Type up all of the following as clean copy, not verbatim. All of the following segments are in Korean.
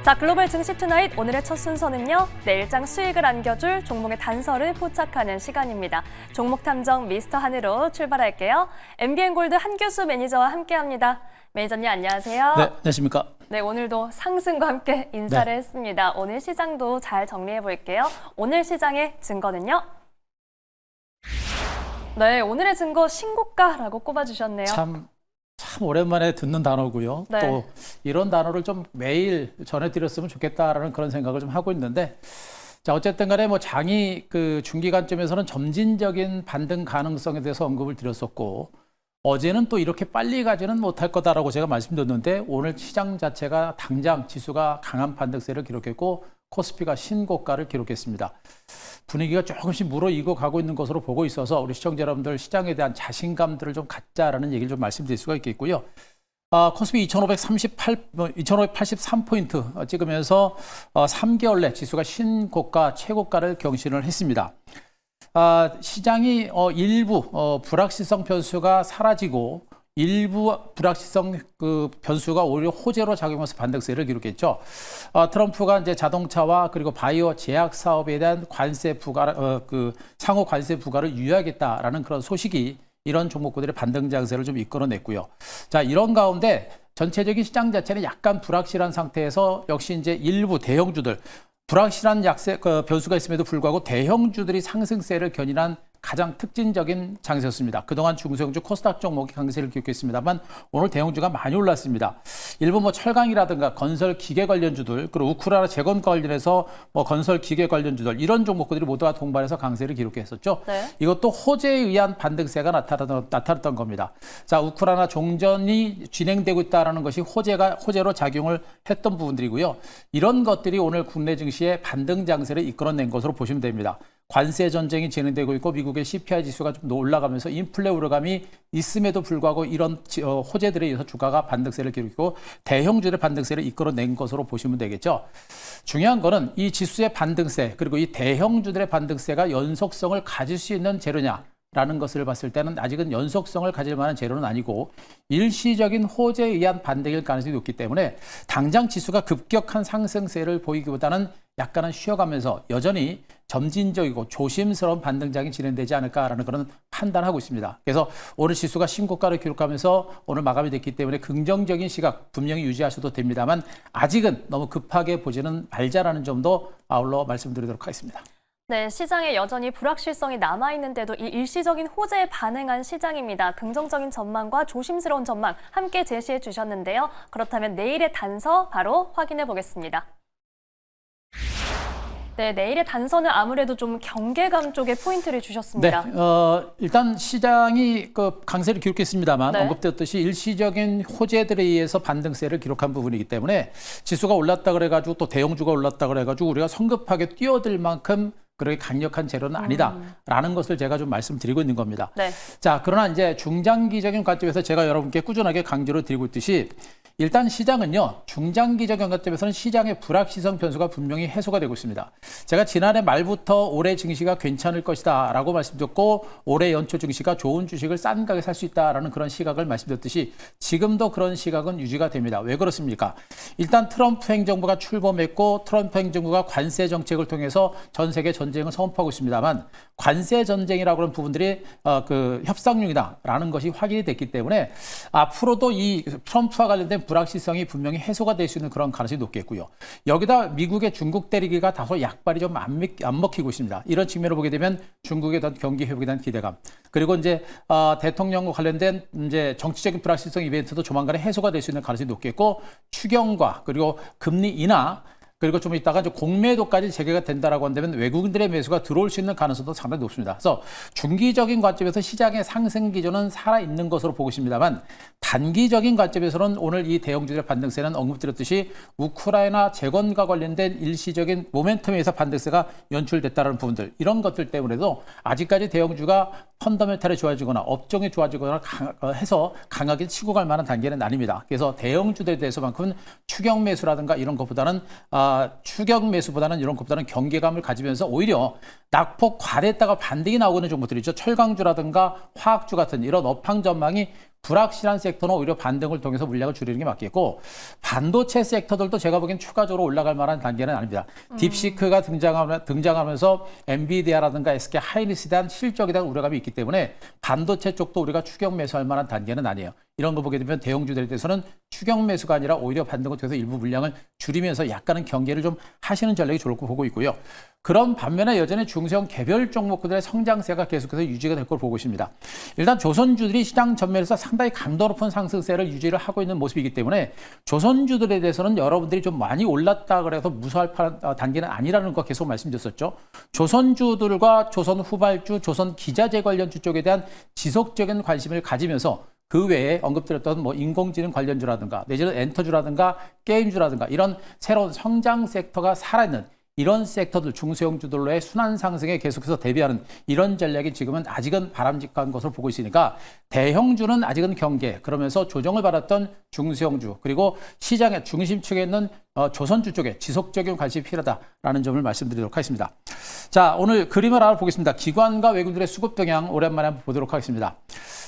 자, 글로벌 증시 투나잇 오늘의 첫 순서는요. 내일장 수익을 안겨줄 종목의 단서를 포착하는 시간입니다. 종목 탐정 미스터 한으로 출발할게요. MBN골드 한규수 매니저와 함께합니다. 매니저님 안녕하세요. 네, 안녕하십니까. 네, 오늘도 상승과 함께 인사를 했습니다. 오늘 시장도 잘 정리해 볼게요. 오늘 시장의 증거는요. 네, 오늘의 증거 신고가라고 꼽아주셨네요. 참 오랜만에 듣는 단어고요. 네. 또 이런 단어를 좀 매일 전해드렸으면 좋겠다라는 그런 생각을 좀 하고 있는데, 자 어쨌든 간에 뭐 장이 그 중기관점에서는 점진적인 반등 가능성에 대해서 언급을 드렸었고, 어제는 또 이렇게 빨리 가지는 못할 거다라고 제가 말씀드렸는데, 오늘 시장 자체가 당장 지수가 강한 반등세를 기록했고 코스피가 신고가를 기록했습니다. 분위기가 조금씩 무르익어 가고 있는 것으로 보고 있어서 우리 시청자 여러분들 시장에 대한 자신감들을 좀 갖자라는 얘기를 좀 말씀드릴 수가 있겠고요. 코스피 2583포인트 찍으면서 3개월 내 지수가 신고가 최고가를 경신을 했습니다. 시장이 일부 불확실성 변수가 사라지고 일부 불확실성 그 변수가 오히려 호재로 작용해서 반등세를 기록했죠. 트럼프가 이제 자동차와 그리고 바이오 제약 사업에 대한 관세 부과 상호 관세 부과를 유예하겠다라는 그런 소식이 이런 종목들의 반등 장세를 좀 이끌어냈고요. 자, 이런 가운데 전체적인 시장 자체는 약간 불확실한 상태에서 역시 이제 일부 대형주들 불확실한 변수가 있음에도 불구하고 대형주들이 상승세를 견인한 가장 특징적인 장세였습니다. 그동안 중소형주 코스닥 종목이 강세를 기록했습니다만 오늘 대형주가 많이 올랐습니다. 일부 뭐 철강이라든가 건설 기계 관련주들, 그리고 우크라이나 재건 관련해서 뭐 건설 기계 관련주들 이런 종목들이 모두가 동반해서 강세를 기록했었죠. 네. 이것도 호재에 의한 반등세가 나타났던 겁니다. 자, 우크라이나 종전이 진행되고 있다는 것이 호재로 작용을 했던 부분들이고요. 이런 것들이 오늘 국내 증시의 반등 장세를 이끌어낸 것으로 보시면 됩니다. 관세 전쟁이 진행되고 있고 미국의 CPI 지수가 좀 올라가면서 인플레 우려감이 있음에도 불구하고 이런 호재들에 의해서 주가가 반등세를 기록했고 대형주의 반등세를 이끌어낸 것으로 보시면 되겠죠. 중요한 거는 이 지수의 반등세 그리고 이 대형주들의 반등세가 연속성을 가질 수 있는 재료냐 라는 것을 봤을 때는 아직은 연속성을 가질 만한 재료는 아니고 일시적인 호재에 의한 반등일 가능성이 높기 때문에 당장 지수가 급격한 상승세를 보이기보다는 약간은 쉬어가면서 여전히 점진적이고 조심스러운 반등장이 진행되지 않을까라는 그런 판단하고 있습니다. 그래서 오늘 지수가 신고가를 기록하면서 오늘 마감이 됐기 때문에 긍정적인 시각 분명히 유지하셔도 됩니다만 아직은 너무 급하게 보지는 말자라는 점도 아울러 말씀드리도록 하겠습니다. 네, 시장에 여전히 불확실성이 남아있는데도 이 일시적인 호재에 반응한 시장입니다. 긍정적인 전망과 조심스러운 전망 함께 제시해 주셨는데요. 그렇다면 내일의 단서 바로 확인해 보겠습니다. 네, 내일의 단서는 아무래도 좀 경계감 쪽에 포인트를 주셨습니다. 네, 일단 시장이 그 강세를 기록했습니다만 네. 언급되었듯이 일시적인 호재들에 의해서 반등세를 기록한 부분이기 때문에 지수가 올랐다 그래가지고 또 대형주가 올랐다 그래가지고 우리가 성급하게 뛰어들 만큼 그렇게 강력한 재료는 아니다라는 것을 제가 좀 말씀드리고 있는 겁니다. 네. 자, 그러나 이제 중장기적인 관점에서 제가 여러분께 꾸준하게 강조를 드리고 있듯이 일단 시장은요, 중장기적인 관점에서는 시장의 불확실성 변수가 분명히 해소가 되고 있습니다. 제가 지난해 말부터 올해 증시가 괜찮을 것이다 라고 말씀드렸고 올해 연초 증시가 좋은 주식을 싼 가격에 살 수 있다라는 그런 시각을 말씀드렸듯이 지금도 그런 시각은 유지가 됩니다. 왜 그렇습니까? 일단 트럼프 행정부가 출범했고 트럼프 행정부가 관세 정책을 통해서 전 세계 전쟁을 선포하고 있습니다만 관세 전쟁이라고 하는 부분들이 그 협상용이다라는 것이 확인이 됐기 때문에 앞으로도 이 트럼프와 관련된 불확실성이 분명히 해소가 될 수 있는 그런 가능성이 높겠고요. 여기다 미국의 중국 때리기가 다소 약발이 좀 안 먹히고 있습니다. 이런 측면을 보게 되면 중국의 경기 회복에 대한 기대감 그리고 이제 대통령과 관련된 이제 정치적인 불확실성 이벤트도 조만간에 해소가 될 수 있는 가능성이 높겠고 추경과 그리고 금리 인하 그리고 좀 이따가 이제 공매도까지 재개가 된다라고 한다면 외국인들의 매수가 들어올 수 있는 가능성도 상당히 높습니다. 그래서 중기적인 관점에서 시장의 상승 기조는 살아있는 것으로 보고 있습니다만 단기적인 관점에서는 오늘 이 대형주들의 반등세는 언급드렸듯이 우크라이나 재건과 관련된 일시적인 모멘텀에 의해서 반등세가 연출됐다는 부분들 이런 것들 때문에도 아직까지 대형주가 펀더멘탈이 좋아지거나 업종이 좋아지거나 해서 강하게 치고 갈 만한 단계는 아닙니다. 그래서 대형주들에 대해서만큼은 추경 매수라든가 이런 것보다는 추경 매수보다는 이런 것보다는 경계감을 가지면서 오히려 낙폭 과대했다가 반등이 나오고 있는 종목들이죠. 철강주라든가 화학주 같은 이런 업황 전망이 불확실한 섹터는 오히려 반등을 통해서 물량을 줄이는 게 맞겠고 반도체 섹터들도 제가 보기엔 추가적으로 올라갈 만한 단계는 아닙니다. 딥시크가 등장하면서 엔비디아라든가 SK 하이닉스에 대한 실적에 대한 우려감이 있기 때문에 반도체 쪽도 우리가 추격 매수할 만한 단계는 아니에요. 이런 거 보게 되면 대형주들에 대해서는 추격 매수가 아니라 오히려 반등을 통해서 일부 물량을 줄이면서 약간은 경계를 좀 하시는 전략이 좋을 거 보고 있고요. 그런 반면에 여전히 중소형 개별 종목들의 성장세가 계속해서 유지가 될 걸 보고 있습니다. 일단 조선주들이 시장 전면에서 상당히 강도 높은 상승세를 유지를 하고 있는 모습이기 때문에 조선주들에 대해서는 여러분들이 좀 많이 올랐다 그래서 무서워할 단계는 아니라는 거 계속 말씀드렸었죠. 조선주들과 조선 후발주, 조선 기자재 관련주 쪽에 대한 지속적인 관심을 가지면서 그 외에 언급드렸던 뭐 인공지능 관련주라든가 내지는 엔터주라든가 게임주라든가 이런 새로운 성장 섹터가 살아있는 이런 섹터들 중소형주들로의 순환 상승에 계속해서 대비하는 이런 전략이 지금은 아직은 바람직한 것을 보고 있으니까 대형주는 아직은 경계 그러면서 조정을 받았던 중소형주 그리고 시장의 중심축에 있는 조선주 쪽에 지속적인 관심이 필요하다라는 점을 말씀드리도록 하겠습니다. 자, 오늘 그림을 알아보겠습니다. 기관과 외국인들의 수급 동향 오랜만에 한번 보도록 하겠습니다.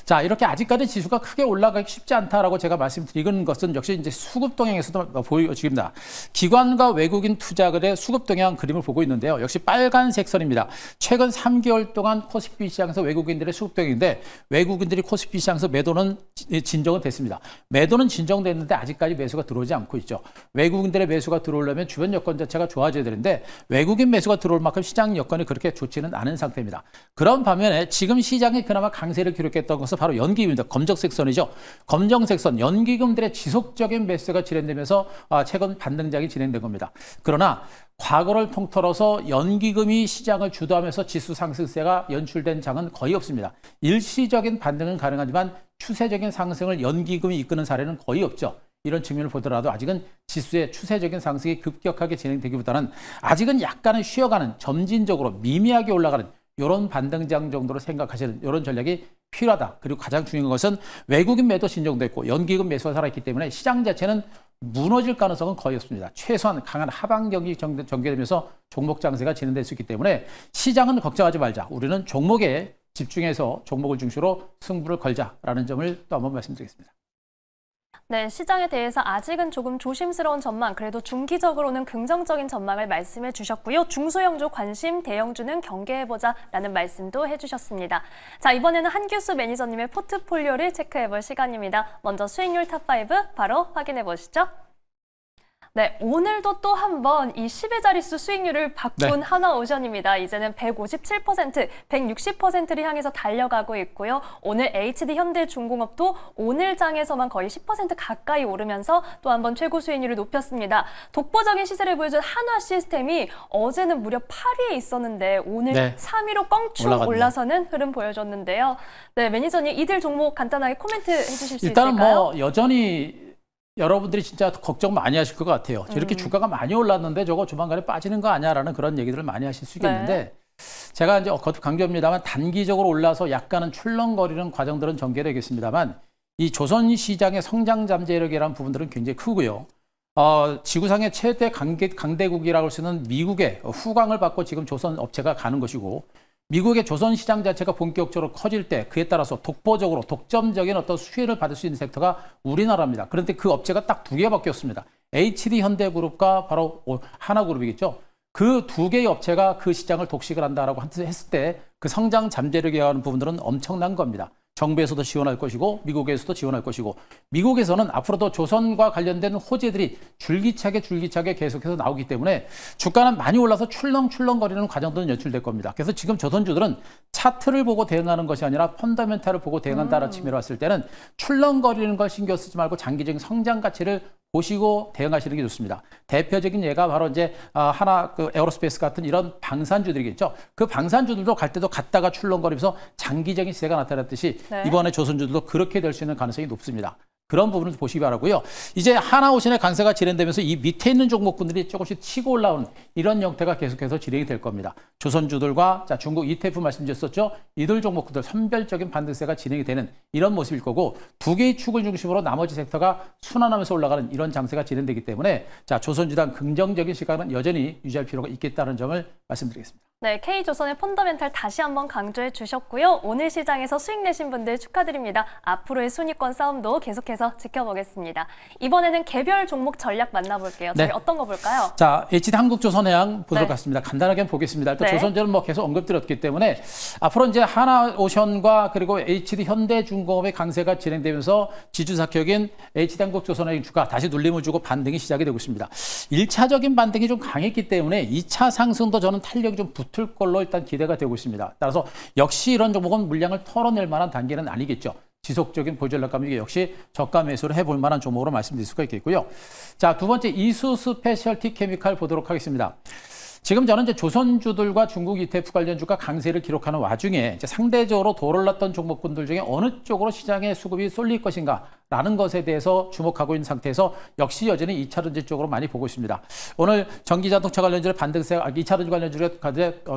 자, 이렇게 아직까지 지수가 크게 올라가기 쉽지 않다라고 제가 말씀드리는 것은 역시 이제 수급 동향에서도 보여집니다. 기관과 외국인 투자들의 수급 동향 그림을 보고 있는데요. 역시 빨간색 선입니다. 최근 3개월 동안 코스피 시장에서 외국인들의 수급 동향인데 외국인들이 코스피 시장에서 매도는 진정은 됐습니다. 매도는 진정됐는데 아직까지 매수가 들어오지 않고 있죠. 외국인들의 매수가 들어오려면 주변 여건 자체가 좋아져야 되는데 외국인 매수가 들어올 만큼 시장 여건이 그렇게 좋지는 않은 상태입니다. 그런 반면에 지금 시장이 그나마 강세를 기록했던 것은 바로 연기금입니다. 검정색 선이죠. 검정색 선 연기금들의 지속적인 매수가 진행되면서 최근 반등장이 진행된 겁니다. 그러나 과거를 통틀어서 연기금이 시장을 주도하면서 지수 상승세가 연출된 장은 거의 없습니다. 일시적인 반등은 가능하지만 추세적인 상승을 연기금이 이끄는 사례는 거의 없죠. 이런 측면을 보더라도 아직은 지수의 추세적인 상승이 급격하게 진행되기보다는 아직은 약간은 쉬어가는 점진적으로 미미하게 올라가는 이런 반등장 정도로 생각하시는 이런 전략이 필요하다. 그리고 가장 중요한 것은 외국인 매도 진정됐고 연기금 매수가 살아있기 때문에 시장 자체는 무너질 가능성은 거의 없습니다. 최소한 강한 하방 경기 전개되면서 종목 장세가 진행될 수 있기 때문에 시장은 걱정하지 말자. 우리는 종목에 집중해서 종목을 중심으로 승부를 걸자라는 점을 또 한번 말씀드리겠습니다. 네, 시장에 대해서 아직은 조금 조심스러운 전망, 그래도 중기적으로는 긍정적인 전망을 말씀해 주셨고요. 중소형주 관심, 대형주는 경계해보자라는 말씀도 해주셨습니다. 자, 이번에는 한규수 매니저님의 포트폴리오를 체크해볼 시간입니다. 먼저 수익률 탑5 바로 확인해 보시죠. 네, 오늘도 또 한 번 이 10의 자릿수 수익률을 바꾼 하나오션입니다. 이제는 157%, 160%를 향해서 달려가고 있고요. 오늘 HD 현대중공업도 오늘 장에서만 거의 10% 가까이 오르면서 또 한 번 최고 수익률을 높였습니다. 독보적인 시세를 보여준 한화시스템이 어제는 무려 8위에 있었는데 오늘 3위로 껑충 올라서는 흐름 보여줬는데요. 네, 매니저님 이들 종목 간단하게 코멘트 해주실 수 있을까요? 일단은 뭐 여전히 여러분들이 진짜 걱정 많이 하실 것 같아요. 이렇게 주가가 많이 올랐는데 저거 조만간에 빠지는 거 아니야라는 그런 얘기들을 많이 하실 수 있겠는데 제가 이제 거듭 강조합니다만 단기적으로 올라서 약간은 출렁거리는 과정들은 전개되겠습니다만 이 조선 시장의 성장 잠재력이라는 부분들은 굉장히 크고요. 지구상의 최대 강대국이라고 할 수 있는 미국의 후광을 받고 지금 조선 업체가 가는 것이고 미국의 조선 시장 자체가 본격적으로 커질 때 그에 따라서 독보적으로 독점적인 어떤 수혜를 받을 수 있는 섹터가 우리나라입니다. 그런데 그 업체가 딱 두 개밖에 없습니다. HD 현대그룹과 바로 하나그룹이겠죠. 그 두 개의 업체가 그 시장을 독식을 한다라고 했을 때 그 성장 잠재력에 관한 부분들은 엄청난 겁니다. 정부에서도 지원할 것이고 미국에서도 지원할 것이고 미국에서는 앞으로도 조선과 관련된 호재들이 줄기차게 계속해서 나오기 때문에 주가는 많이 올라서 출렁출렁거리는 과정들은 연출될 겁니다. 그래서 지금 조선주들은 차트를 보고 대응하는 것이 아니라 펀더멘탈을 보고 대응한다는 측면으로 봤을 때는 출렁거리는 걸 신경 쓰지 말고 장기적인 성장 가치를 보시고 대응하시는 게 좋습니다. 대표적인 예가 바로 이제 하나 에어로스페이스 같은 이런 방산주들이겠죠. 그 방산주들도 갈 때도 갔다가 출렁거리면서 장기적인 시세가 나타났듯이 이번에 조선주들도 그렇게 될 수 있는 가능성이 높습니다. 그런 부분을 보시기 바라고요. 이제 하나오션의 강세가 진행되면서 이 밑에 있는 종목분들이 조금씩 치고 올라오는 이런 형태가 계속해서 진행이 될 겁니다. 조선주들과 중국 ETF 말씀드렸었죠. 이들 종목들 선별적인 반등세가 진행이 되는 이런 모습일 거고 두 개의 축을 중심으로 나머지 섹터가 순환하면서 올라가는 이런 장세가 진행되기 때문에 조선주당 긍정적인 시각은 여전히 유지할 필요가 있겠다는 점을 말씀드리겠습니다. 네, K조선의 펀더멘탈 다시 한번 강조해 주셨고요. 오늘 시장에서 수익 내신 분들 축하드립니다. 앞으로의 순위권 싸움도 계속해서 지켜보겠습니다. 이번에는 개별 종목 전략 만나볼게요. 저희 네. 어떤 거 볼까요? 자, HD 한국조선해양 보도록 네. 하겠습니다. 간단하게 보겠습니다. 일단 네. 조선주는 뭐 계속 언급드렸기 때문에 앞으로 이제 하나오션과 그리고 HD 현대중공업의 강세가 진행되면서 지주사격인 HD 한국조선해양 주가 다시 눌림을 주고 반등이 시작이 되고 있습니다. 1차적인 반등이 좀 강했기 때문에 2차 상승도 저는 탄력이 좀 붙을 걸로 일단 기대가 되고 있습니다. 따라서 역시 이런 종목은 물량을 털어낼 만한 단계는 아니겠죠. 지속적인 보전력 감독이 역시 저가 매수를 해볼 만한 종목으로 말씀드릴 수가 있겠고요. 자, 두 번째 이수 스페셜티 케미칼 보도록 하겠습니다. 지금 저는 이제 조선주들과 중국 ETF 관련주가 강세를 기록하는 와중에 이제 상대적으로 돌아올랐던 종목군들 중에 어느 쪽으로 시장의 수급이 쏠릴 것인가라는 것에 대해서 주목하고 있는 상태에서 역시 여전히 2차전지 쪽으로 많이 보고 있습니다. 오늘 전기자동차 관련주의 반등세가 2차전지 관련주의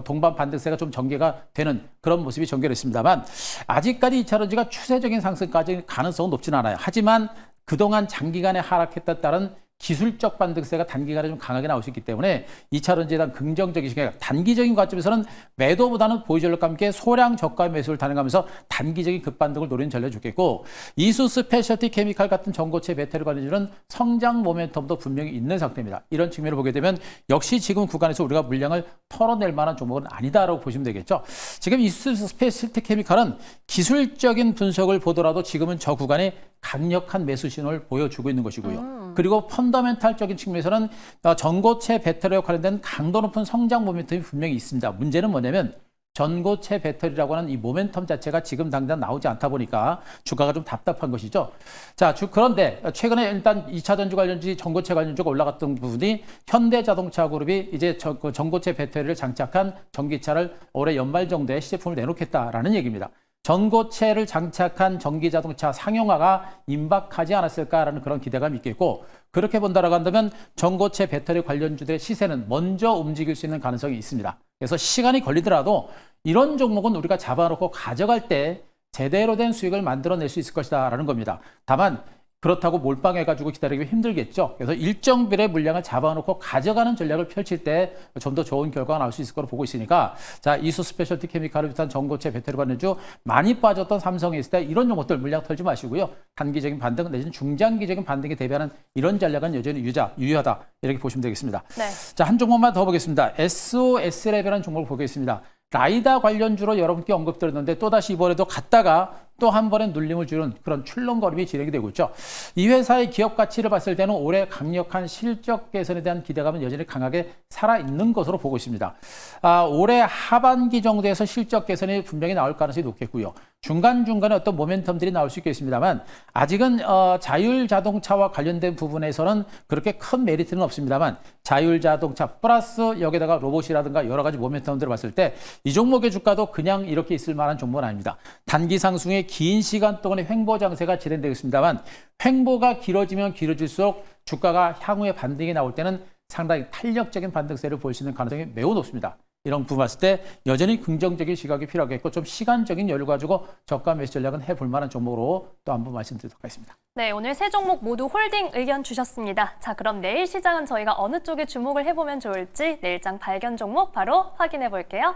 동반 반등세가 좀 전개가 되는 그런 모습이 전개됐습니다만 아직까지 2차전지가 추세적인 상승까지 가능성은 높지는 않아요. 하지만 그동안 장기간에 하락했다 따른 기술적 반등세가 단기간에 좀 강하게 나올 수 있기 때문에 2차전지에 대한 긍정적인 시각, 단기적인 관점에서는 매도보다는 보유전력과 함께 소량 저가 매수를 단행하면서 단기적인 급반등을 노리는 전략이 좋겠고 이수 스페셜티 케미칼 같은 전고체 배터리 관련주는 성장 모멘텀도 분명히 있는 상태입니다. 이런 측면을 보게 되면 역시 지금 구간에서 우리가 물량을 털어낼 만한 종목은 아니다라고 보시면 되겠죠. 지금 이수 스페셜티 케미칼은 기술적인 분석을 보더라도 지금은 저 구간에 강력한 매수 신호를 보여주고 있는 것이고요. 그리고 펀더멘탈적인 측면에서는 전고체 배터리와 관련된 강도 높은 성장 모멘텀이 분명히 있습니다. 문제는 뭐냐면 전고체 배터리라고 하는 이 모멘텀 자체가 지금 당장 나오지 않다 보니까 주가가 좀 답답한 것이죠. 자, 그런데 최근에 일단 2차 전지 관련주, 전고체 관련주가 올라갔던 부분이 현대자동차 그룹이 이제 전고체 배터리를 장착한 전기차를 올해 연말 정도에 시제품을 내놓겠다라는 얘기입니다. 전고체를 장착한 전기자동차 상용화가 임박하지 않았을까라는 그런 기대감이 있겠고 그렇게 본다라고 한다면 전고체 배터리 관련주들의 시세는 먼저 움직일 수 있는 가능성이 있습니다. 그래서 시간이 걸리더라도 이런 종목은 우리가 잡아놓고 가져갈 때 제대로 된 수익을 만들어낼 수 있을 것이다라는 겁니다. 다만 그렇다고 몰빵해가지고 기다리기 힘들겠죠. 그래서 일정 비례 물량을 잡아놓고 가져가는 전략을 펼칠 때 좀 더 좋은 결과가 나올 수 있을 거로 보고 있으니까 자 이수 스페셜티 케미칼을 비롯한 전고체 배터리 관련주 많이 빠졌던 삼성에 있을 때 이런 종목들 물량 털지 마시고요. 단기적인 반등 내지는 중장기적인 반등에 대비하는 이런 전략은 여전히 유효하다 이렇게 보시면 되겠습니다. 네. 자, 한 종목만 더 보겠습니다. SOS랩이라는 종목을 보겠습니다. 라이다 관련주로 여러분께 언급드렸는데 또다시 이번에도 갔다가 또 한 번에 눌림을 주는 그런 출렁거림이 진행이 되고 있죠. 이 회사의 기업 가치를 봤을 때는 올해 강력한 실적 개선에 대한 기대감은 여전히 강하게 살아있는 것으로 보고 있습니다. 올해 하반기 정도에서 실적 개선이 분명히 나올 가능성이 높겠고요. 중간중간에 어떤 모멘텀들이 나올 수 있겠습니다만 아직은 자율자동차와 관련된 부분에서는 그렇게 큰 메리트는 없습니다만 자율자동차 플러스 여기다가 로봇이라든가 여러 가지 모멘텀들을 봤을 때 이 종목의 주가도 그냥 이렇게 있을 만한 종목은 아닙니다. 단기 상승의 긴 시간 동안의 횡보 장세가 진행되겠습니다만 횡보가 길어지면 길어질수록 주가가 향후에 반등이 나올 때는 상당히 탄력적인 반등세를 볼 수 있는 가능성이 매우 높습니다. 이런 부분 봤을 때 여전히 긍정적인 시각이 필요하겠고 좀 시간적인 여유 가지고 저가 매수 전략은 해볼 만한 종목으로 또 한번 말씀드리도록 하겠습니다. 네, 오늘 세 종목 모두 홀딩 의견 주셨습니다. 자, 그럼 내일 시장은 저희가 어느 쪽에 주목을 해보면 좋을지 내일장 발견 종목 바로 확인해 볼게요.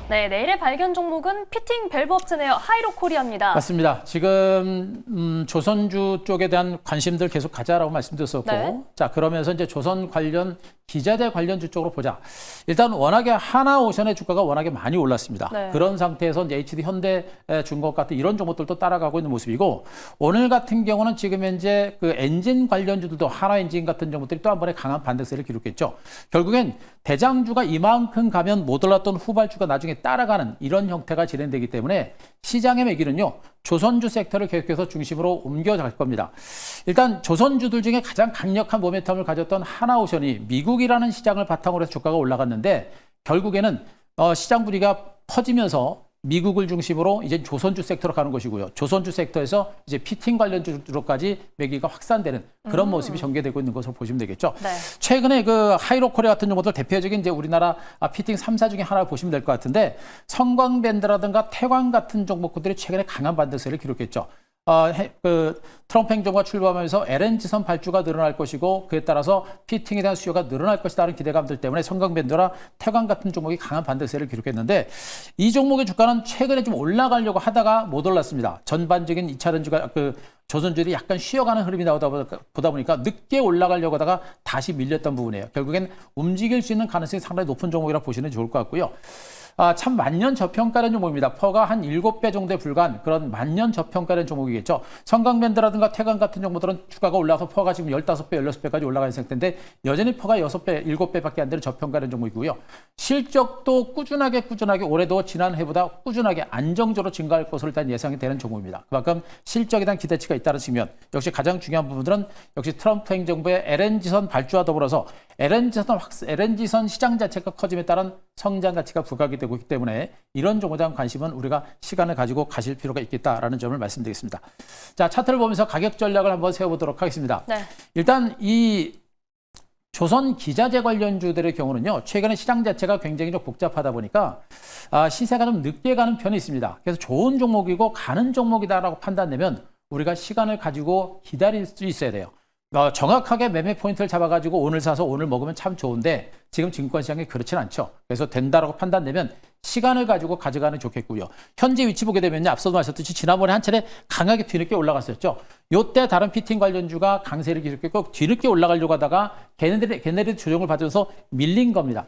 네, 내일의 발견 종목은 피팅 밸브 업체네요. 하이로코리아입니다. 맞습니다. 지금 조선주 쪽에 대한 관심들 계속 가자라고 말씀드렸었고 네. 자 그러면서 이제 조선 관련 기자재 관련주 쪽으로 보자. 일단 워낙에 하나오션의 주가가 워낙에 많이 올랐습니다. 네. 그런 상태에서 이제 HD 현대중공업 같은 이런 종목들도 따라가고 있는 모습이고 오늘 같은 경우는 지금 현재 그 엔진 관련주들도 하나엔진 같은 종목들이 또 한 번에 강한 반등세를 기록했죠. 결국엔 대장주가 이만큼 가면 못 올랐던 후발주가 나중에 따라가는 이런 형태가 진행되기 때문에 시장의 매기는요. 조선주 섹터를 계속해서 중심으로 옮겨갈 겁니다. 일단 조선주들 중에 가장 강력한 모멘텀을 가졌던 하나오션이 미국이라는 시장을 바탕으로 해서 주가가 올라갔는데 결국에는 시장 분위기가 퍼지면서 미국을 중심으로 이제 조선주 섹터로 가는 것이고요. 조선주 섹터에서 이제 피팅 관련주로까지 매기가 확산되는 그런 모습이 전개되고 있는 것으로 보시면 되겠죠. 네. 최근에 그 하이로코리아 같은 종목들 대표적인 이제 우리나라 피팅 3사 중에 하나를 보시면 될 것 같은데 성광밴드라든가 태광 같은 종목들이 최근에 강한 반등세를 기록했죠. 트럼프 행정부가 출범하면서 LNG선 발주가 늘어날 것이고 그에 따라서 피팅에 대한 수요가 늘어날 것이라는 기대감들 때문에 성강밴드나 태광 같은 종목이 강한 반등세를 기록했는데 이 종목의 주가는 최근에 좀 올라가려고 하다가 못 올랐습니다. 전반적인 2차 전지가 조선주들이 약간 쉬어가는 흐름이 보다 보니까 늦게 올라가려고 하다가 다시 밀렸던 부분이에요. 결국엔 움직일 수 있는 가능성이 상당히 높은 종목이라 보시면 좋을 것 같고요. 참 만년 저평가된 종목입니다. 퍼가 한 7배 정도에 불과한 그런 만년 저평가된 종목이겠죠. 성강밴드라든가 태광 같은 종목들은 주가가 올라서 퍼가 지금 15배, 16배까지 올라가 있는 상태인데 여전히 퍼가 6배, 7배밖에 안 되는 저평가된 종목이고요. 실적도 꾸준하게 올해도 지난 해보다 꾸준하게 안정적으로 증가할 것으로 일단 예상이 되는 종목입니다. 그만큼 실적에 대한 기대치가 있다는 측면. 역시 가장 중요한 부분들은 역시 트럼프 행정부의 LNG선 발주와 더불어서 LNG선 시장 자체가 커짐에 따른 성장 가치가 부각이 되고 있기 때문에 이런 종목에 대한 관심은 우리가 시간을 가지고 가실 필요가 있겠다라는 점을 말씀드리겠습니다. 자, 차트를 보면서 가격 전략을 한번 세워보도록 하겠습니다. 네. 일단 이 조선 기자재 관련주들의 경우는요, 최근에 시장 자체가 굉장히 좀 복잡하다 보니까 시세가 좀 늦게 가는 편이 있습니다. 그래서 좋은 종목이고 가는 종목이다라고 판단되면 우리가 시간을 가지고 기다릴 수 있어야 돼요. 정확하게 매매 포인트를 잡아가지고 오늘 사서 오늘 먹으면 참 좋은데 지금 증권시장이 그렇진 않죠. 그래서 된다라고 판단되면 시간을 가지고 가져가는 게 좋겠고요. 현재 위치 보게 되면요. 앞서도 말씀드렸듯이 지난번에 한 차례 강하게 뒤늦게 올라갔었죠. 이때 다른 피팅 관련주가 강세를 기록했고 뒤늦게 올라가려고 하다가 걔네들이 조정을 받으면서 밀린 겁니다.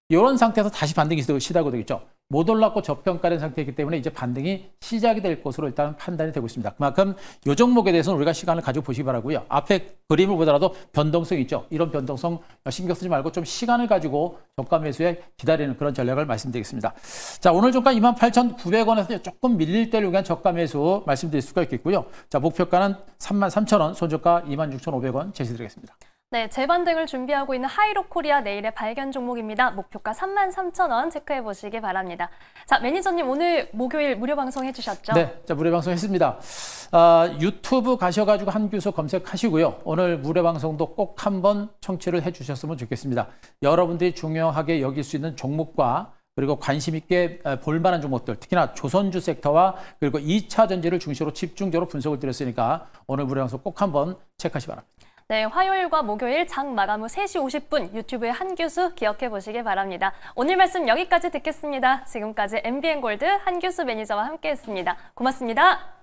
이런 상태에서 다시 반등이 시작이 되겠죠. 못 올랐고 저평가된 상태이기 때문에 이제 반등이 시작이 될 것으로 일단 판단이 되고 있습니다. 그만큼 이 종목에 대해서는 우리가 시간을 가지고 보시기 바라고요. 앞에 그림을 보더라도 변동성이 있죠. 이런 변동성 신경 쓰지 말고 좀 시간을 가지고 저가 매수에 기다리는 그런 전략을 말씀드리겠습니다. 자, 오늘 종가 28,900원에서 조금 밀릴 때를 위한 저가 매수 말씀드릴 수가 있겠고요. 자, 목표가는 33,000원, 손저가 26,500원 제시드리겠습니다. 네, 재반등을 준비하고 있는 하이로코리아 내일의 발견 종목입니다. 목표가 33,000원 체크해 보시기 바랍니다. 자, 매니저님 오늘 목요일 무료 방송 해주셨죠? 네, 자, 무료 방송 했습니다. 유튜브 가셔가지고 한규소 검색하시고요. 오늘 무료 방송도 꼭 한번 청취를 해주셨으면 좋겠습니다. 여러분들이 중요하게 여길 수 있는 종목과 그리고 관심 있게 볼만한 종목들, 특히나 조선주 섹터와 그리고 2차 전지를 중심으로 집중적으로 분석을 드렸으니까 오늘 무료 방송 꼭 한번 체크하시기 바랍니다. 네, 화요일과 목요일 장 마감 후 3시 50분 유튜브의 한규수 기억해 보시기 바랍니다. 오늘 말씀 여기까지 듣겠습니다. 지금까지 MBN골드 한규수 매니저와 함께했습니다. 고맙습니다.